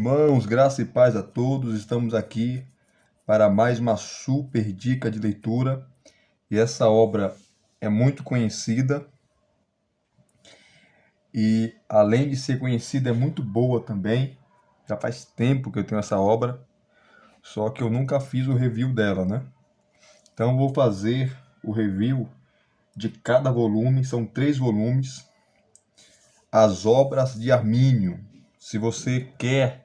Irmãos, graça e paz a todos. Estamos aqui para mais uma super dica de leitura. E essa obra é muito conhecida e, além de ser conhecida, é muito boa também. Já faz tempo que eu tenho essa obra, só que eu nunca fiz o review dela, né? Então eu vou fazer o review de cada volume. São 3 volumes. As obras de Armínio. Se você quer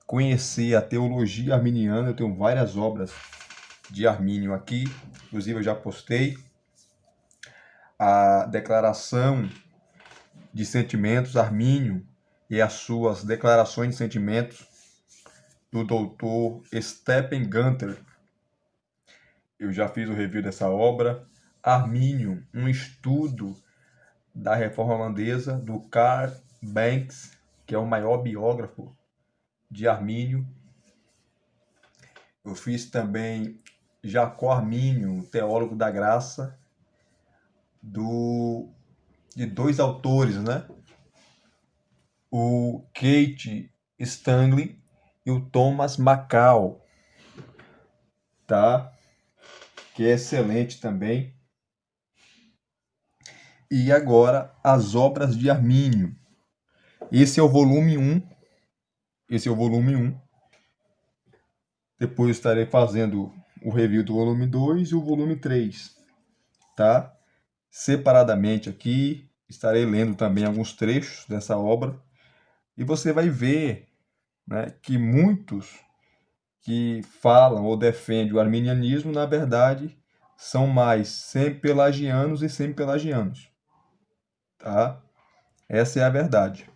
conhecer a teologia arminiana, eu tenho várias obras de Armínio aqui, inclusive eu já postei a declaração de sentimentos Armínio e as suas declarações de sentimentos do doutor Stephen Gunther. Eu já fiz o review dessa obra. Armínio, um estudo da Reforma Holandesa, do Karl Banks, que é o maior biógrafo de Armínio. Eu fiz também Jacó Armínio, teólogo da graça, de 2 autores, né? O Kate Stanley e o Thomas Macau, tá? Que é excelente também. E agora, as obras de Armínio. Esse é o volume 1. Esse é o volume 1. Depois estarei fazendo o review do volume 2 e o volume 3, tá? Separadamente aqui, estarei lendo também alguns trechos dessa obra. E você vai ver, né, que muitos que falam ou defendem o arminianismo, na verdade, são mais semi-pelagianos e semi-pelagianos, tá? Essa é a verdade.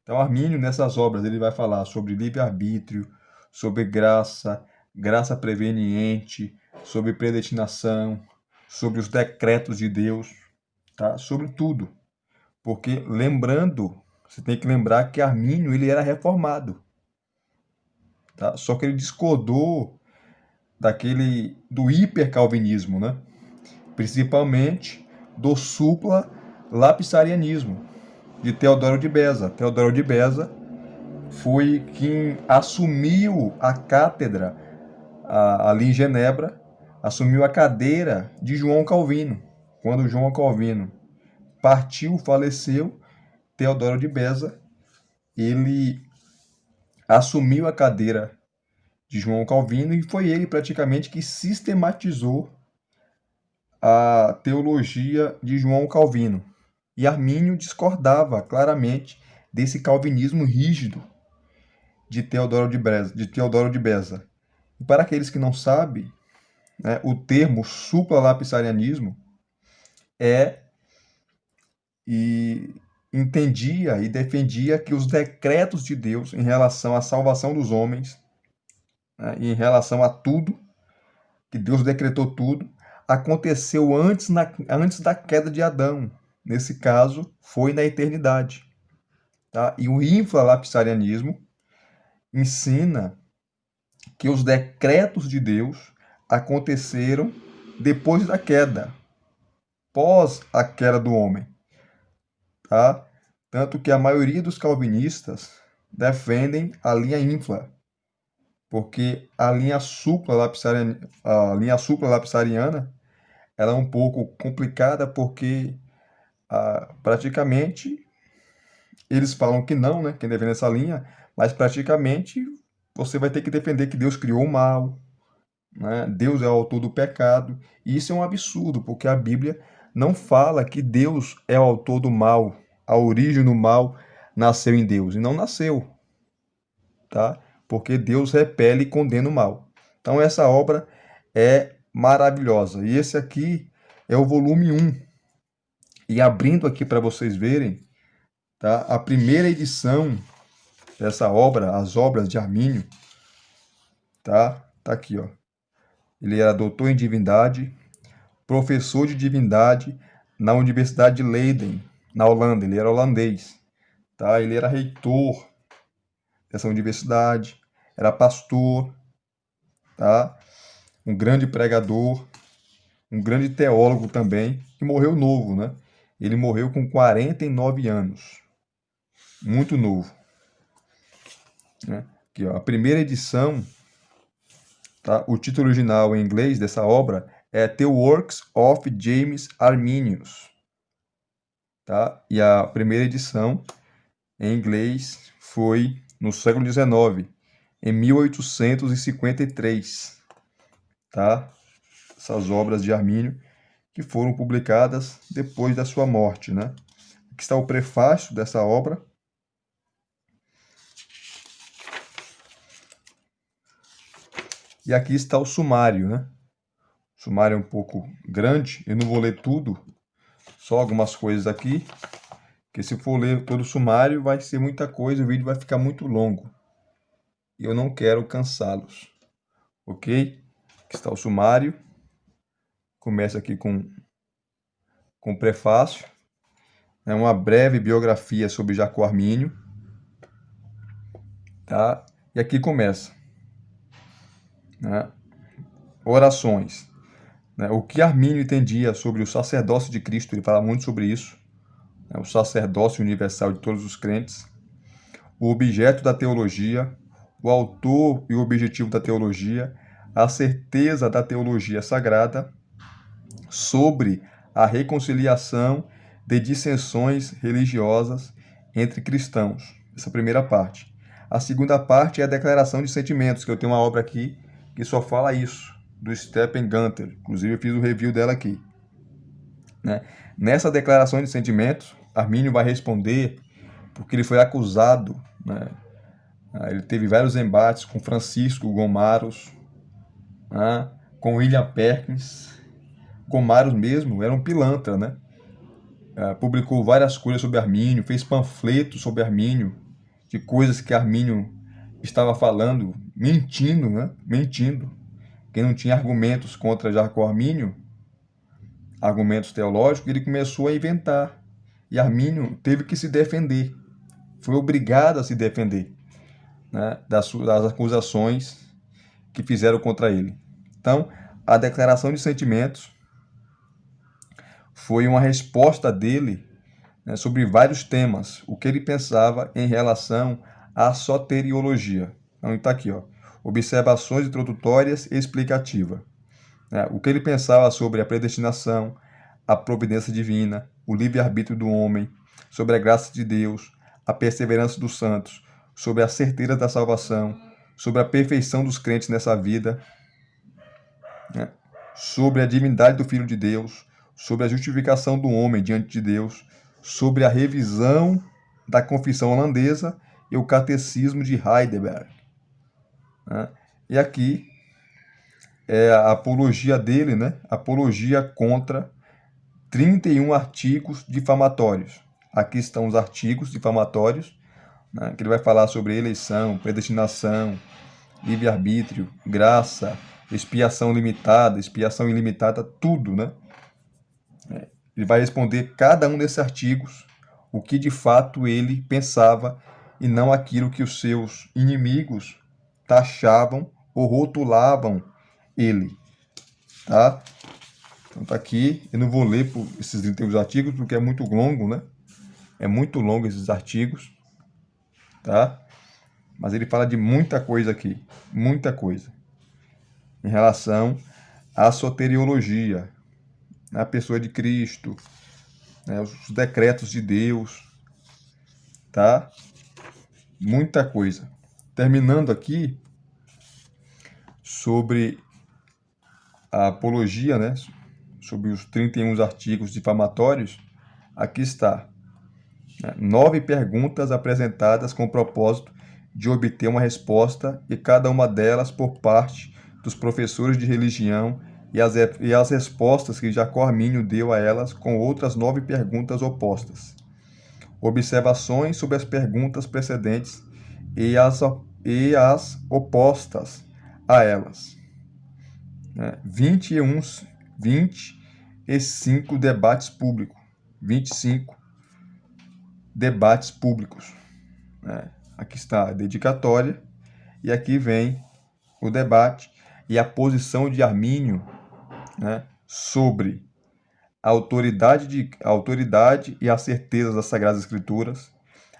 Então, Armínio, nessas obras, ele vai falar sobre livre-arbítrio, sobre graça, graça preveniente, sobre predestinação, sobre os decretos de Deus, tá? Sobre tudo. Porque, lembrando, você tem que lembrar que Armínio, ele era reformado, tá? Só que ele discordou do hipercalvinismo, né? Principalmente do supla-lapsarianismo de Teodoro de Beza. Teodoro de Beza foi quem assumiu a cátedra ali em Genebra, assumiu a cadeira de João Calvino. Quando João Calvino partiu, faleceu, Teodoro de Beza, ele assumiu a cadeira de João Calvino e foi ele praticamente que sistematizou a teologia de João Calvino. E Armínio discordava claramente desse calvinismo rígido de Teodoro de Beza. E para aqueles que não sabem, né, o termo supralapsarianismo e entendia e defendia que os decretos de Deus em relação à salvação dos homens, né, e em relação a tudo, que Deus decretou tudo, aconteceu antes da queda de Adão. Nesse caso, foi na eternidade. Tá? E o infralapsarianismo ensina que os decretos de Deus aconteceram depois da queda, pós a queda do homem. Tá? Tanto que a maioria dos calvinistas defendem a linha infra, porque a linha supralapsariana ela é um pouco complicada porque praticamente eles falam que não, né? Quem defende essa linha, mas praticamente você vai ter que defender que Deus criou o mal, né? Deus é o autor do pecado. E isso é um absurdo, porque a Bíblia não fala que Deus é o autor do mal, a origem do mal nasceu em Deus, e não nasceu, tá? Porque Deus repele e condena o mal. Então essa obra é maravilhosa. E esse aqui é o volume 1. E abrindo aqui para vocês verem, tá? A primeira edição dessa obra, as obras de Armínio, tá? Tá aqui, ó. Ele era doutor em divindade, professor de divindade na Universidade de Leiden, na Holanda. Ele era holandês, tá? Ele era reitor dessa universidade, era pastor, tá? Um grande pregador, um grande teólogo também, que morreu novo, né? Ele morreu com 49 anos, muito novo. né? Aqui, ó, a primeira edição, tá? O título original em inglês dessa obra é The Works of James Arminius, tá? E a primeira edição em inglês foi no século XIX, em 1853, tá? Essas obras de Armínio que foram publicadas depois da sua morte, né? Aqui está o prefácio dessa obra. E aqui está o sumário, né? O sumário é um pouco grande, eu não vou ler tudo, só algumas coisas aqui, porque se for ler todo o sumário vai ser muita coisa, o vídeo vai ficar muito longo. E eu não quero cansá-los, ok? Aqui está o sumário. Começa aqui com o prefácio. É uma breve biografia sobre Jacó Armínio, tá? E aqui começa, né? Orações, né? O que Armínio entendia sobre o sacerdócio de Cristo, ele fala muito sobre isso, né? O sacerdócio universal de todos os crentes, o objeto da teologia, o autor e o objetivo da teologia, a certeza da teologia sagrada, sobre a reconciliação de dissensões religiosas entre cristãos. Essa primeira parte. A segunda parte é a declaração de sentimentos, que eu tenho uma obra aqui que só fala isso, do Stephen Gunter. Inclusive eu fiz o review dela aqui, né? Nessa declaração de sentimentos, Armínio vai responder porque ele foi acusado, né? Ele teve vários embates com Francisco Gomaros, né? Com William Perkins. Gomaros mesmo era um pilantra, né? Publicou várias coisas sobre Armínio, fez panfletos sobre Armínio, de coisas que Armínio estava falando, mentindo, né? Mentindo. Quem não tinha argumentos contra Jacó Armínio, argumentos teológicos, ele começou a inventar. E Armínio teve que se defender. Foi obrigado a se defender, né? Das acusações que fizeram contra ele. Então, a declaração de sentimentos foi uma resposta dele, né, sobre vários temas, o que ele pensava em relação à soteriologia. Então está aqui, ó, observações introdutórias e explicativa. O que ele pensava sobre a predestinação, a providência divina, o livre-arbítrio do homem, sobre a graça de Deus, a perseverança dos santos, sobre a certeza da salvação, sobre a perfeição dos crentes nessa vida, né, sobre a divindade do Filho de Deus, sobre a justificação do homem diante de Deus, sobre a revisão da Confissão Holandesa e o Catecismo de Heidelberg, né? E aqui é a apologia dele, né? Apologia contra 31 artigos difamatórios. Aqui estão os artigos difamatórios, né, que ele vai falar sobre eleição, predestinação, livre-arbítrio, graça, expiação limitada, expiação ilimitada, tudo, né? Ele vai responder cada um desses artigos, o que de fato ele pensava e não aquilo que os seus inimigos taxavam ou rotulavam ele, tá? Então tá aqui, eu não vou ler esses 31 artigos porque é muito longo, né? É muito longo esses artigos, tá? Mas ele fala de muita coisa aqui, muita coisa, em relação à soteriologia, a pessoa de Cristo, né, os decretos de Deus, tá? Muita coisa. Terminando aqui sobre a apologia, né? Sobre os 31 artigos difamatórios, aqui está, né, 9 perguntas apresentadas com o propósito de obter uma resposta, e cada uma delas por parte dos professores de religião, e as respostas que Jacó Armínio deu a elas com outras 9 perguntas opostas. Observações sobre as perguntas precedentes e as opostas a elas. 25 debates públicos. 25 debates públicos. Aqui está a dedicatória e aqui vem o debate e a posição de Armínio, né, sobre a autoridade e a certeza das Sagradas Escrituras,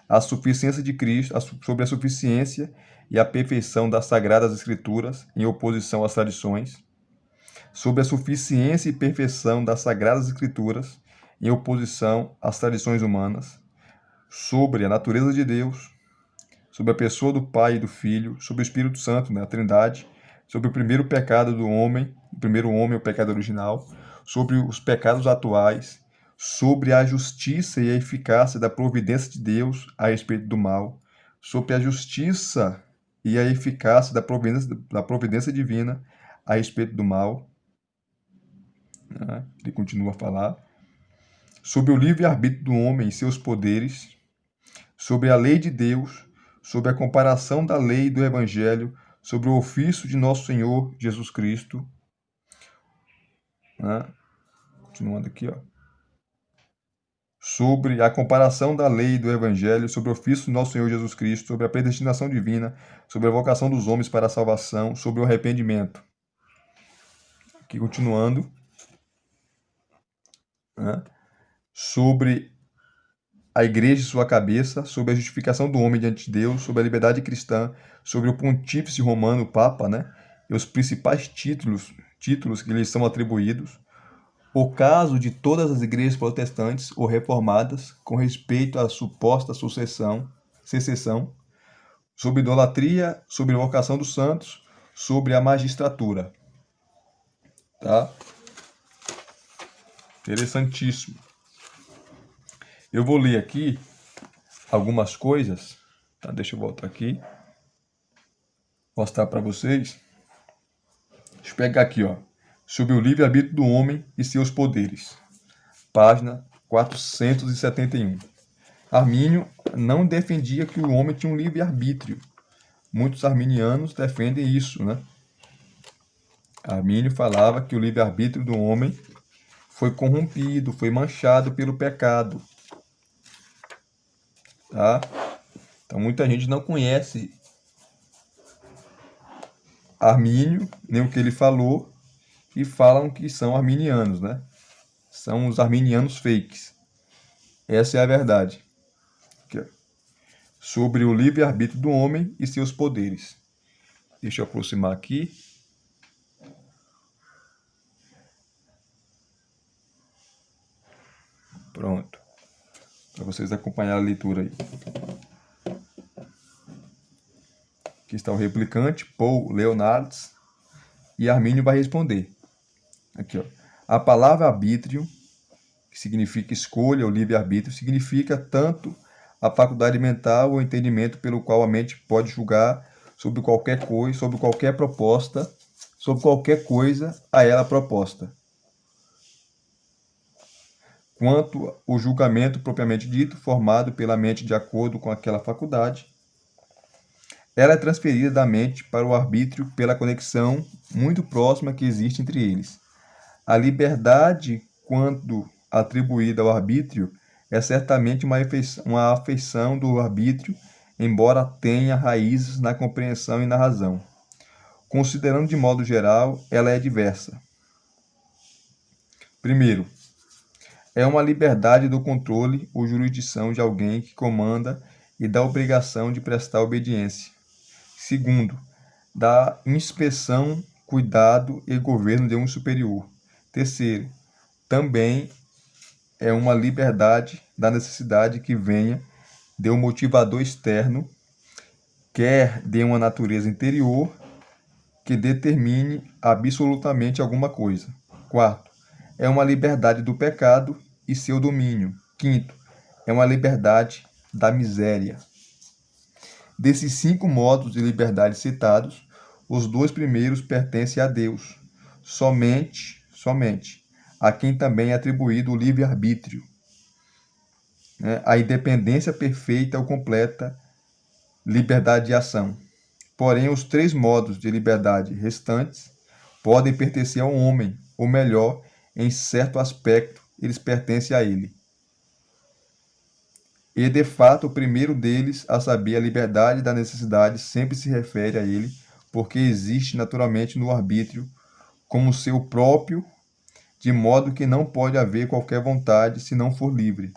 a suficiência de Cristo, sobre a suficiência e a perfeição das Sagradas Escrituras em oposição às tradições, sobre a suficiência e perfeição das Sagradas Escrituras em oposição às tradições humanas, sobre a natureza de Deus, sobre a pessoa do Pai e do Filho, sobre o Espírito Santo, né, a Trindade, sobre o primeiro pecado do homem, o primeiro homem, o pecado original, sobre os pecados atuais, sobre a justiça e a eficácia da providência de Deus a respeito do mal, sobre a justiça e a eficácia da providência divina a respeito do mal. Né? Ele continua a falar. Sobre o livre-arbítrio do homem e seus poderes, sobre a lei de Deus, sobre a comparação da lei e do Evangelho, sobre o ofício de nosso Senhor Jesus Cristo. Né? Continuando aqui, ó. Sobre a comparação da lei e do Evangelho, sobre o ofício de nosso Senhor Jesus Cristo, sobre a predestinação divina, sobre a vocação dos homens para a salvação, sobre o arrependimento. Aqui continuando. Né? Sobre a igreja e sua cabeça, sobre a justificação do homem diante de Deus, sobre a liberdade cristã, sobre o pontífice romano, o Papa, né? E os principais títulos que lhes são atribuídos, o caso de todas as igrejas protestantes ou reformadas com respeito à suposta secessão, sobre idolatria, sobre a vocação dos santos, sobre a magistratura. Tá? Interessantíssimo. Eu vou ler aqui algumas coisas, tá? Deixa eu voltar aqui, mostrar para vocês. Deixa eu pegar aqui, ó, sobre o livre-arbítrio do homem e seus poderes, página 471. Armínio não defendia que o homem tinha um livre-arbítrio. Muitos arminianos defendem isso, né? Armínio falava que o livre-arbítrio do homem foi corrompido, foi manchado pelo pecado. Tá? Então muita gente não conhece Armínio, nem o que ele falou, e falam que são arminianos, né? São os arminianos fakes. Essa é a verdade. Aqui, ó. Sobre o livre-arbítrio do homem e seus poderes. Deixa eu aproximar aqui. Pronto. Para vocês acompanharem a leitura aí. Aqui está o replicante, Paul Leonards, e Armínio vai responder. Aqui, ó. A palavra arbítrio, que significa escolha ou livre-arbítrio, significa tanto a faculdade mental ou entendimento pelo qual a mente pode julgar sobre qualquer coisa, sobre qualquer proposta, sobre qualquer coisa a ela proposta, quanto o julgamento propriamente dito, formado pela mente de acordo com aquela faculdade. Ela é transferida da mente para o arbítrio pela conexão muito próxima que existe entre eles. A liberdade, quando atribuída ao arbítrio, é certamente uma afeição do arbítrio, embora tenha raízes na compreensão e na razão. Considerando de modo geral, ela é diversa. Primeiro, é uma liberdade do controle ou jurisdição de alguém que comanda e da obrigação de prestar obediência. Segundo, da inspeção, cuidado e governo de um superior. Terceiro, também é uma liberdade da necessidade que venha de um motivador externo, quer de uma natureza interior, que determine absolutamente alguma coisa. Quarto, é uma liberdade do pecado e seu domínio. Quinto, é uma liberdade da miséria. Desses 5 modos de liberdade citados, os 2 primeiros pertencem a Deus, somente a quem também é atribuído o livre-arbítrio, né? A independência perfeita ou completa, liberdade de ação. Porém, os 3 modos de liberdade restantes podem pertencer ao homem, ou melhor, em certo aspecto, eles pertencem a ele. E, de fato, o primeiro deles, a saber, a liberdade da necessidade, sempre se refere a ele, porque existe naturalmente no arbítrio como seu próprio, de modo que não pode haver qualquer vontade se não for livre.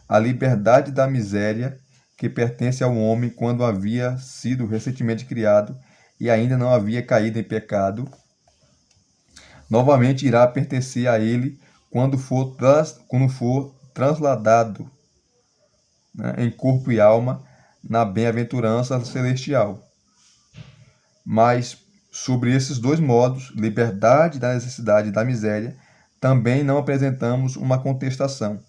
A liberdade da miséria que pertence ao homem quando havia sido recentemente criado e ainda não havia caído em pecado, novamente irá pertencer a ele quando for transladado, né, em corpo e alma na bem-aventurança celestial. Mas sobre esses dois modos, liberdade da necessidade e da miséria, também não apresentamos uma contestação.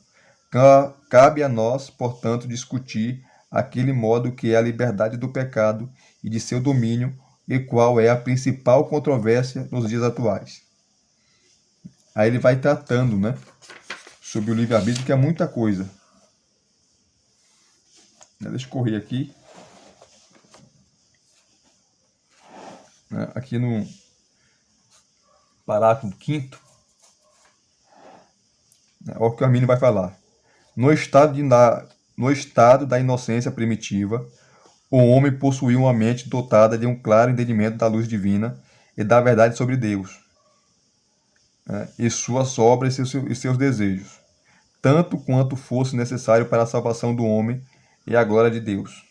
Cabe a nós, portanto, discutir aquele modo que é a liberdade do pecado e de seu domínio, e qual é a principal controvérsia nos dias atuais. Aí ele vai tratando, né, sobre o livre-arbítrio, que é muita coisa. Deixa eu correr aqui. Aqui no parágrafo 5º, olha o que o Arminio vai falar. No estado da inocência primitiva, o homem possuía uma mente dotada de um claro entendimento da luz divina e da verdade sobre Deus, né, e suas obras e seus desejos, tanto quanto fosse necessário para a salvação do homem e a glória de Deus.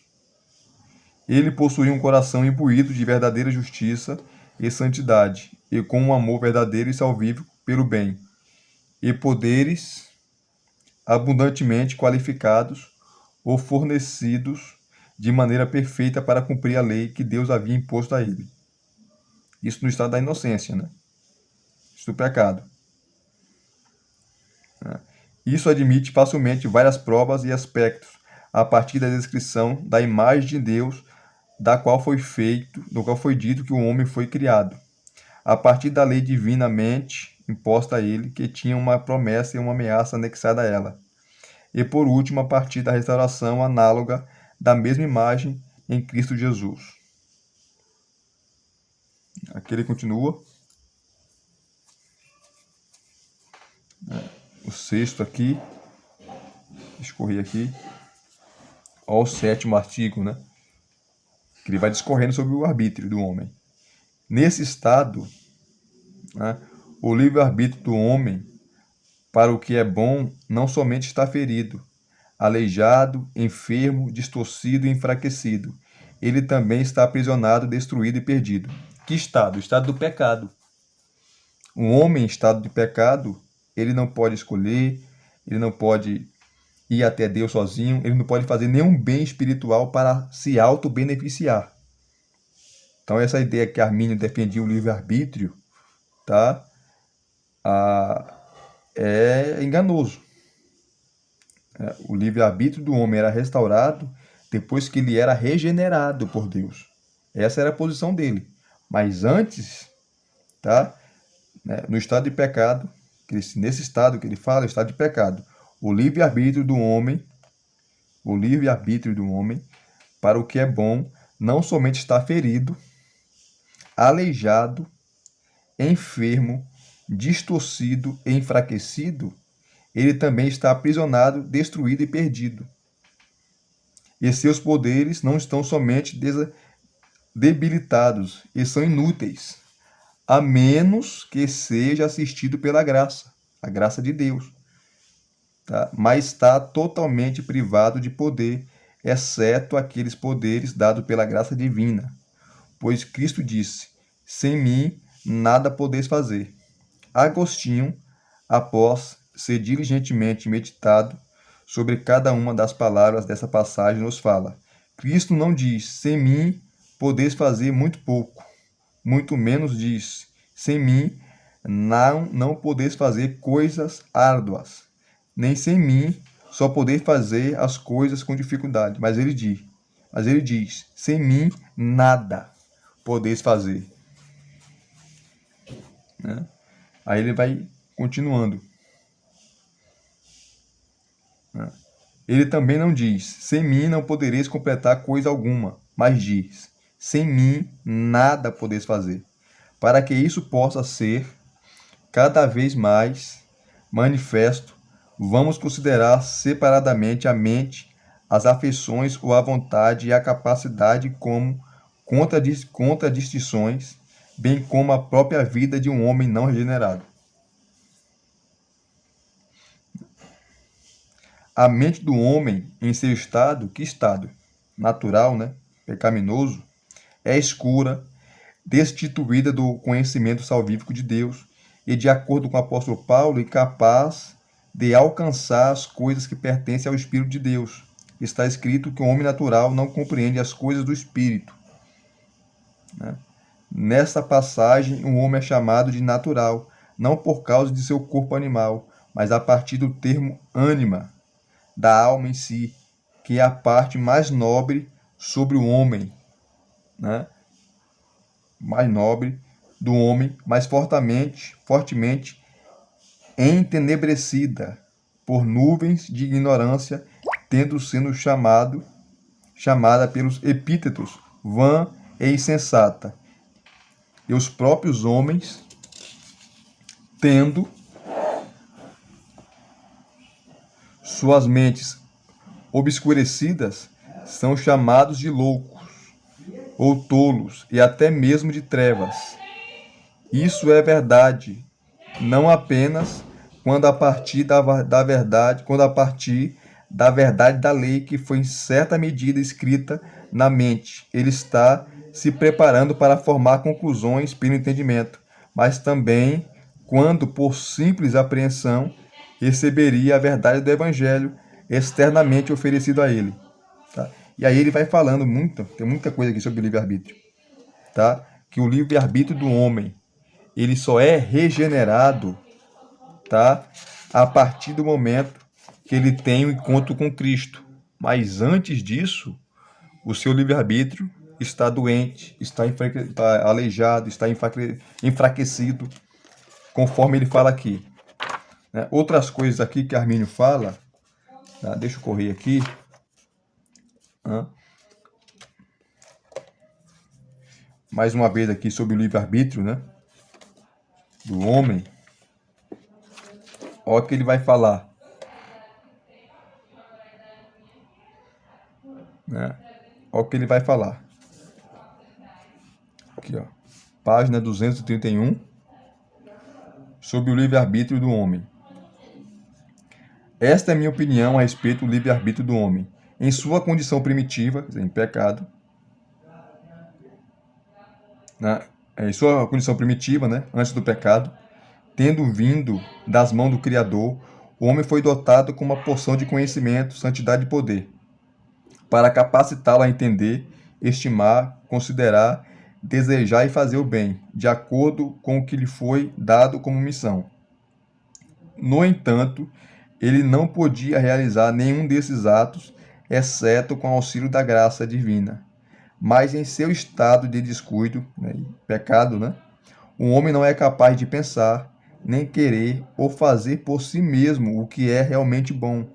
Ele possuía um coração imbuído de verdadeira justiça e santidade, e com um amor verdadeiro e salvífico pelo bem, e poderes abundantemente qualificados ou fornecidos de maneira perfeita para cumprir a lei que Deus havia imposto a ele. Isso no estado da inocência, né? Isso do pecado. Isso admite facilmente várias provas e aspectos a partir da descrição da imagem de Deus do qual foi dito que o homem foi criado, a partir da lei divinamente imposta a ele, que tinha uma promessa e uma ameaça anexada a ela, e por último a partir da restauração análoga da mesma imagem em Cristo Jesus. Aqui ele continua. O 6º aqui, escorri aqui, ó, o 7º artigo, né? Que ele vai discorrendo sobre o arbítrio do homem. Nesse estado, né, o livre-arbítrio do homem para o que é bom não somente está ferido, aleijado, enfermo, distorcido e enfraquecido. Ele também está aprisionado, destruído e perdido. Que estado? O estado do pecado. Um homem em estado de pecado, ele não pode escolher, ele não pode ir até Deus sozinho, ele não pode fazer nenhum bem espiritual para se auto-beneficiar. Então, essa ideia que Arminio defendia o livre-arbítrio, tá? É enganoso. O livre-arbítrio do homem era restaurado depois que ele era regenerado por Deus. Essa era a posição dele. Mas antes, tá? No estado de pecado, nesse estado que ele fala, o estado de pecado, o livre-arbítrio do homem, para o que é bom, não somente está ferido, aleijado, enfermo, distorcido e enfraquecido, ele também está aprisionado, destruído e perdido. E seus poderes não estão somente debilitados e são inúteis, a menos que seja assistido pela graça, a graça de Deus. Tá? Mas está totalmente privado de poder, exceto aqueles poderes dados pela graça divina. Pois Cristo disse, sem mim nada podeis fazer. Agostinho, após ser diligentemente meditado sobre cada uma das palavras dessa passagem, nos fala, Cristo não diz, sem mim podeis fazer muito pouco, muito menos diz, sem mim não podeis fazer coisas árduas, nem sem mim só podeis fazer as coisas com dificuldade. Mas ele diz, sem mim nada podeis fazer. Né? Aí ele vai continuando. Ele também não diz, sem mim não podereis completar coisa alguma, mas diz, sem mim nada podeis fazer. Para que isso possa ser cada vez mais manifesto, vamos considerar separadamente a mente, as afeições ou a vontade e a capacidade como contradições, bem como a própria vida de um homem não regenerado. A mente do homem, em seu estado, que estado? Natural, né? Pecaminoso, é escura, destituída do conhecimento salvífico de Deus e, de acordo com o apóstolo Paulo, incapaz de alcançar as coisas que pertencem ao Espírito de Deus. Está escrito que o homem natural não compreende as coisas do Espírito, né? Nesta passagem, o homem é chamado de natural, não por causa de seu corpo animal, mas a partir do termo ânima, da alma em si, que é a parte mais nobre sobre o homem, né? Mais nobre do homem, mais fortemente entenebrecida por nuvens de ignorância, tendo sido chamada pelos epítetos vã e insensata. E os próprios homens, tendo suas mentes obscurecidas, são chamados de loucos, ou tolos, e até mesmo de trevas. Isso é verdade, não apenas quando a partir da verdade, da lei que foi em certa medida escrita na mente. Ele está se preparando para formar conclusões pelo entendimento, mas também quando, por simples apreensão, receberia a verdade do Evangelho externamente oferecido a ele. Tá? E aí ele vai falando tem muita coisa aqui sobre o livre-arbítrio. Tá? Que o livre-arbítrio do homem, ele só é regenerado, tá? A partir do momento que ele tem o encontro com Cristo. Mas antes disso, o seu livre-arbítrio está doente, está aleijado, está enfraquecido, conforme ele fala aqui. Né? Outras coisas aqui que Armínio fala, tá? Deixa eu correr aqui. Mais uma vez aqui sobre o livre-arbítrio, né? Do homem. Olha o que ele vai falar. Né? Olha o que ele vai falar. Aqui, ó. Página 231. Sobre o livre-arbítrio do homem. Esta é a minha opinião a respeito do livre-arbítrio do homem. Em sua condição primitiva, quer dizer, em pecado, né? Em sua condição primitiva, né? Antes do pecado, tendo vindo das mãos do Criador, o homem foi dotado com uma porção de conhecimento, santidade e poder, para capacitá-lo a entender, estimar, considerar, desejar e fazer o bem, de acordo com o que lhe foi dado como missão. No entanto, ele não podia realizar nenhum desses atos, exceto com o auxílio da graça divina. Mas em seu estado de descuido, né, pecado, né, o homem não é capaz de pensar, nem querer ou fazer por si mesmo o que é realmente bom,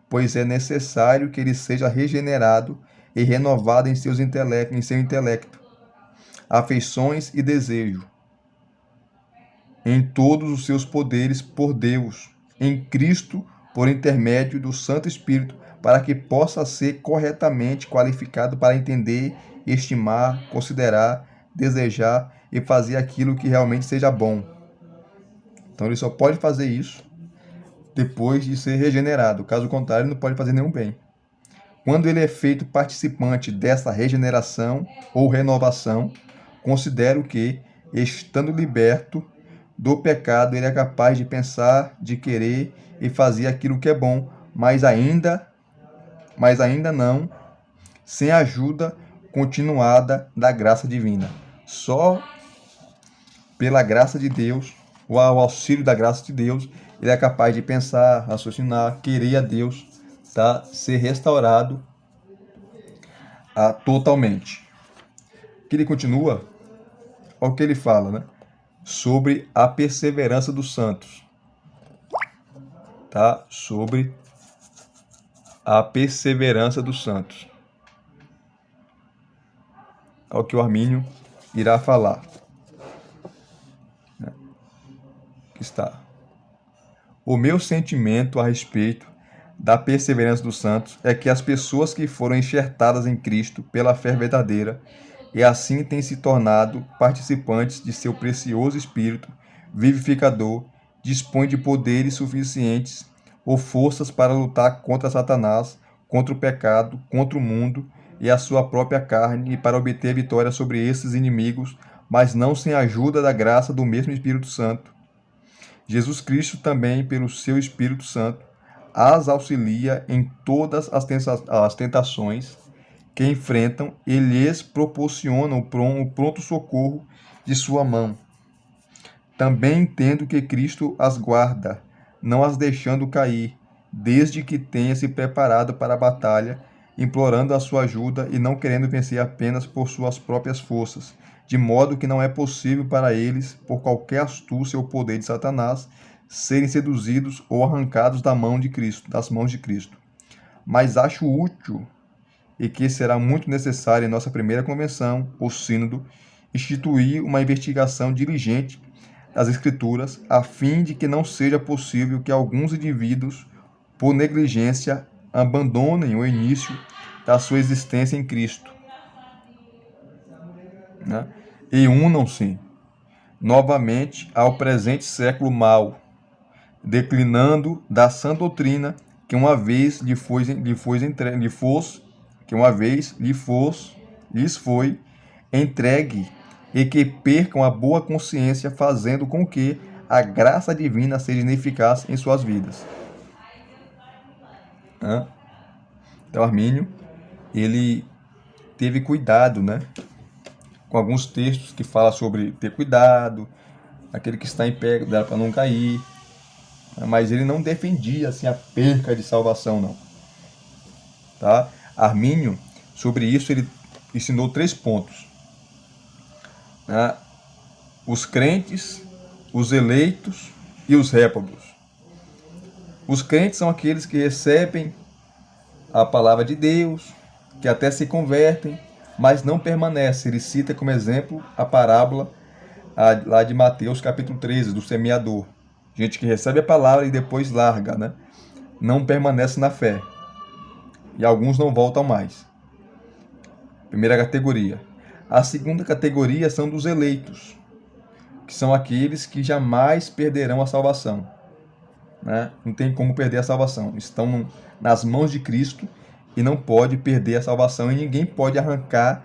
pois é necessário que ele seja regenerado e renovado em seu intelecto, afeições e desejo, em todos os seus poderes por Deus, em Cristo, por intermédio do Santo Espírito, para que possa ser corretamente qualificado para entender, estimar, considerar, desejar e fazer aquilo que realmente seja bom. Então ele só pode fazer isso depois de ser regenerado. Caso contrário, ele não pode fazer nenhum bem. Quando ele é feito participante dessa regeneração ou renovação, considero que, estando liberto do pecado, ele é capaz de pensar, de querer e fazer aquilo que é bom, mas ainda não sem a ajuda continuada da graça divina. Só pela graça de Deus, ou ao auxílio da graça de Deus, ele é capaz de pensar, raciocinar, querer a Deus, tá? Ser restaurado totalmente. Que ele continua, olha o que ele fala, né? Sobre a perseverança dos santos, tá? Sobre a perseverança dos santos. É o que o Armínio irá falar. Que está. O meu sentimento a respeito da perseverança dos santos é que as pessoas que foram enxertadas em Cristo pela fé verdadeira e assim têm se tornado participantes de seu precioso Espírito vivificador, dispõem de poderes suficientes ou forças para lutar contra Satanás, contra o pecado, contra o mundo e a sua própria carne, e para obter vitória sobre esses inimigos, mas não sem a ajuda da graça do mesmo Espírito Santo. Jesus Cristo também, pelo seu Espírito Santo, as auxilia em todas as tentações que enfrentam e lhes proporciona o pronto socorro de sua mão. Também entendo que Cristo as guarda, não as deixando cair, desde que tenha se preparado para a batalha, implorando a sua ajuda e não querendo vencer apenas por suas próprias forças, de modo que não é possível para eles, por qualquer astúcia ou poder de Satanás, serem seduzidos ou arrancados das mãos de Cristo. Mas acho útil e que será muito necessário em nossa primeira convenção, ou sínodo, instituir uma investigação diligente das Escrituras, a fim de que não seja possível que alguns indivíduos, por negligência, abandonem o início da sua existência em Cristo, né? E unam-se novamente ao presente século mau, declinando da sã doutrina que uma vez lhes foi entregue, e que percam a boa consciência, fazendo com que a graça divina seja ineficaz em suas vidas. Então, Armínio, ele teve cuidado, né, com alguns textos que falam sobre ter cuidado, aquele que está em pé, cuidado para não cair, mas ele não defendia assim a perca de salvação, não. Tá? Armínio, sobre isso, ele ensinou 3 pontos. Né? Os crentes, os eleitos e os réprobos. Os crentes são aqueles que recebem a palavra de Deus, que até se convertem, mas não permanecem. Ele cita como exemplo a parábola lá de Mateus capítulo 13, do semeador. Gente que recebe a palavra e depois larga, né? Não permanece na fé. E alguns não voltam mais. Primeira categoria. A segunda categoria são dos eleitos, que são aqueles que jamais perderão a salvação. Né? Não tem como perder a salvação. Estão nas mãos de Cristo e não pode perder a salvação, e ninguém pode arrancar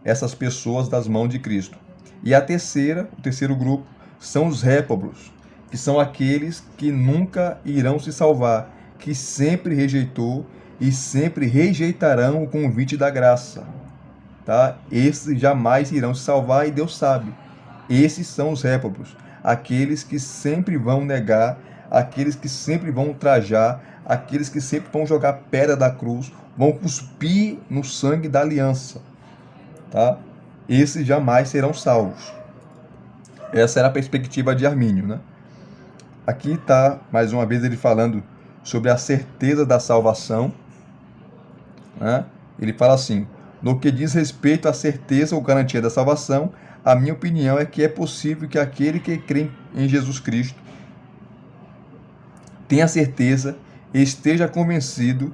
essas pessoas das mãos de Cristo. E o terceiro grupo, são os réprobos, que são aqueles que nunca irão se salvar, que sempre rejeitou e sempre rejeitarão o convite da graça. Tá? Esses jamais irão se salvar, e Deus sabe. Esses são os réprobos, aqueles que sempre vão negar, aqueles que sempre vão ultrajar, aqueles que sempre vão jogar pedra da cruz, vão cuspir no sangue da aliança. Tá? Esses jamais serão salvos. Essa era a perspectiva de Armínio, né? Aqui está, mais uma vez, ele falando sobre a certeza da salvação. Né? Ele fala assim: no que diz respeito à certeza ou garantia da salvação, a minha opinião é que é possível que aquele que crê em Jesus Cristo tenha certeza e esteja convencido,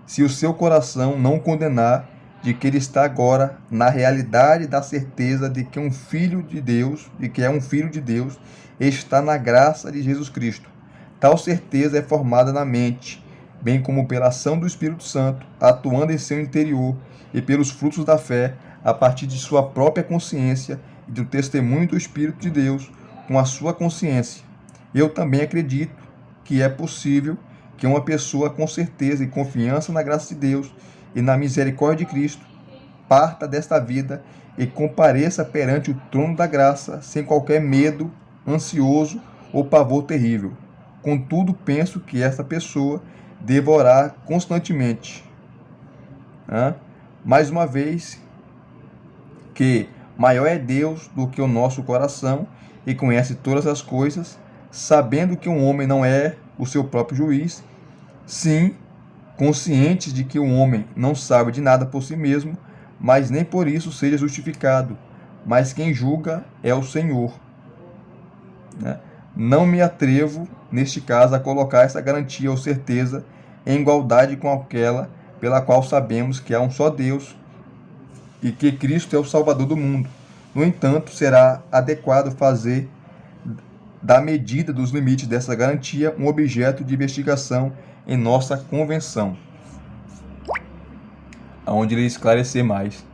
se o seu coração não condenar, de que ele está agora na realidade da certeza de que é um filho de Deus, está na graça de Jesus Cristo. Tal certeza é formada na mente, bem como pela ação do Espírito Santo, atuando em seu interior, e pelos frutos da fé, a partir de sua própria consciência e do testemunho do Espírito de Deus com a sua consciência. Eu também acredito que é possível que uma pessoa com certeza e confiança na graça de Deus e na misericórdia de Cristo parta desta vida e compareça perante o trono da graça sem qualquer medo, ansioso ou pavor terrível. Contudo, penso que esta pessoa deva orar constantemente. Mais uma vez, que maior é Deus do que o nosso coração e conhece todas as coisas, sabendo que um homem não é o seu próprio juiz, sim, conscientes de que o homem não sabe de nada por si mesmo, mas nem por isso seja justificado, mas quem julga é o Senhor. Né? Não me atrevo, neste caso, a colocar essa garantia ou certeza em igualdade com aquela pela qual sabemos que há um só Deus e que Cristo é o Salvador do mundo. No entanto, será adequado fazer da medida dos limites dessa garantia um objeto de investigação em nossa convenção, onde ele esclarecer mais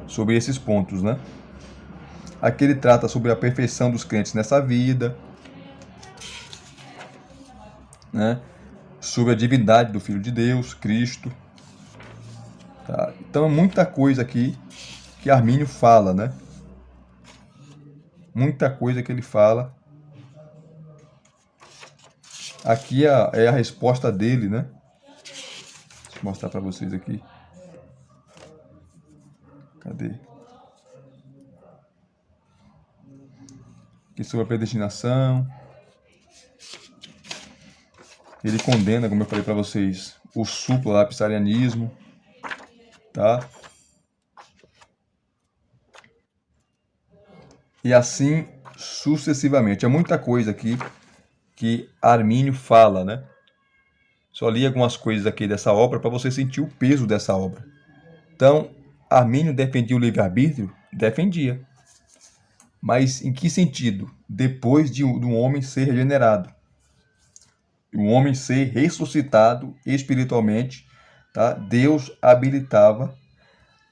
sobre esses pontos, né? Aqui ele trata sobre a perfeição dos crentes nessa vida, né? Sobre a divindade do Filho de Deus, Cristo. Tá? Então, muita coisa aqui que Armínio fala, né? Muita coisa que ele fala. Aqui é a resposta dele, né? Deixa eu mostrar para vocês aqui. Cadê? Aqui sobre a predestinação. Ele condena, como eu falei para vocês, o supralapsarianismo, tá? E assim sucessivamente. É muita coisa aqui que Armínio fala, né? Só li algumas coisas aqui dessa obra para você sentir o peso dessa obra. Então, Armínio defendia o livre-arbítrio? Defendia. Mas em que sentido? Depois de um homem ser regenerado. Um homem ser ressuscitado espiritualmente, tá? Deus habilitava,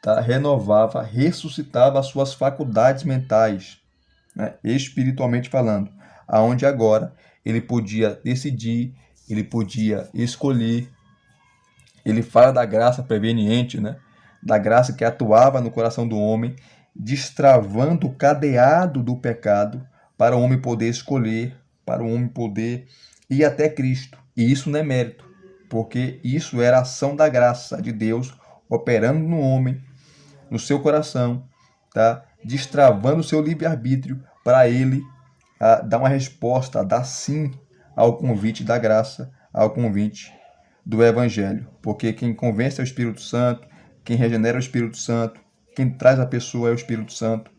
tá? Renovava, ressuscitava as suas faculdades mentais, né? Espiritualmente falando, aonde agora ele podia decidir, ele podia escolher. Ele fala da graça preveniente, né? Da graça que atuava no coração do homem, destravando o cadeado do pecado para o homem poder escolher, para o homem poder ir até Cristo. E isso não é mérito, porque isso era a ação da graça de Deus operando no homem, no seu coração, tá? Destravando o seu livre-arbítrio para ele dar uma resposta, dar sim ao convite da graça, ao convite do Evangelho. Porque quem convence é o Espírito Santo, quem regenera é o Espírito Santo, quem traz a pessoa é o Espírito Santo,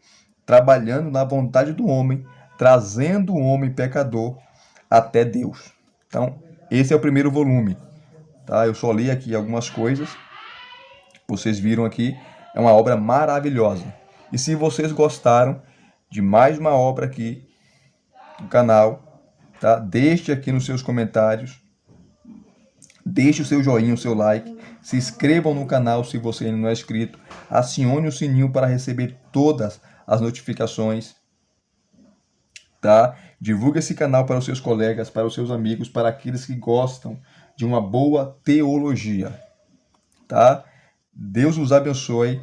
trabalhando na vontade do homem, trazendo o homem pecador até Deus. Então, esse é o primeiro volume. Tá? Eu só li aqui algumas coisas, vocês viram aqui, é uma obra maravilhosa. E se vocês gostaram de mais uma obra aqui no canal, tá? Deixe aqui nos seus comentários, deixe o seu joinha, o seu like, se inscrevam no canal se você ainda não é inscrito, acione o sininho para receber todas as notificações, tá? Divulgue esse canal para os seus colegas, para os seus amigos, para aqueles que gostam de uma boa teologia, tá? Deus os abençoe.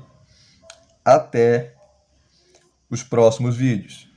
Até os próximos vídeos.